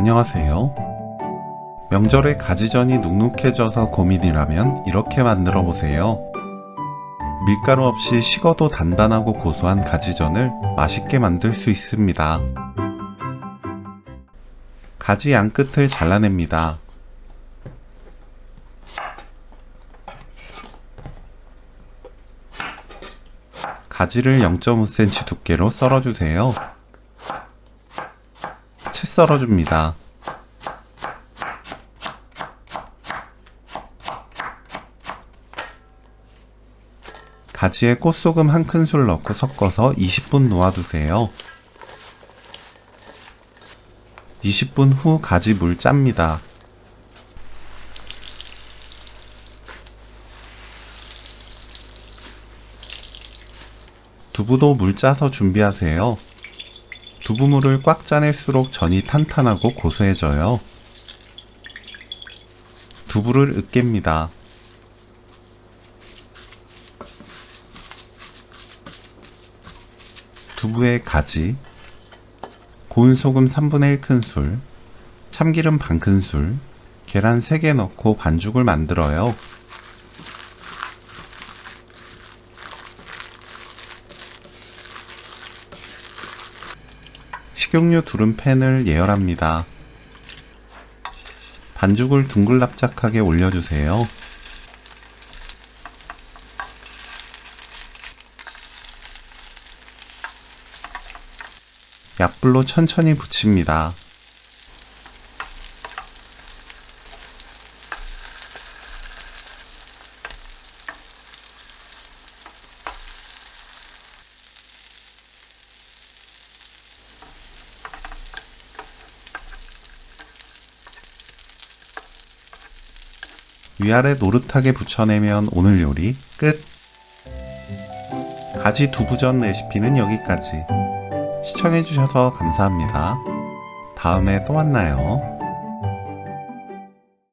안녕하세요. 명절에 가지전이 눅눅해져서 고민이라면 이렇게 만들어 보세요. 밀가루 없이 식어도 단단하고 고소한 가지전을 맛있게 만들 수 있습니다. 가지 양끝을 잘라냅니다. 가지를 0.5cm 두께로 썰어주세요. 채 썰어줍니다. 가지에 꽃소금 1큰술 넣고 섞어서 20분 놓아두세요. 20분 후 가지 물 짭니다. 두부도 물 짜서 준비하세요. 두부물을 꽉 짜낼수록 전이 탄탄하고 고소해져요. 두부를 으깹니다. 두부에 가지, 고운 소금 3분의 1큰술, 참기름 반큰술, 계란 3개 넣고 반죽을 만들어요. 식용유 두른 팬을 예열합니다. 반죽을 둥글납작하게 올려주세요. 약불로 천천히 부칩니다. 위아래 노릇하게 부쳐내면 오늘 요리 끝! 가지 두부전 레시피는 여기까지. 시청해주셔서 감사합니다. 다음에 또 만나요.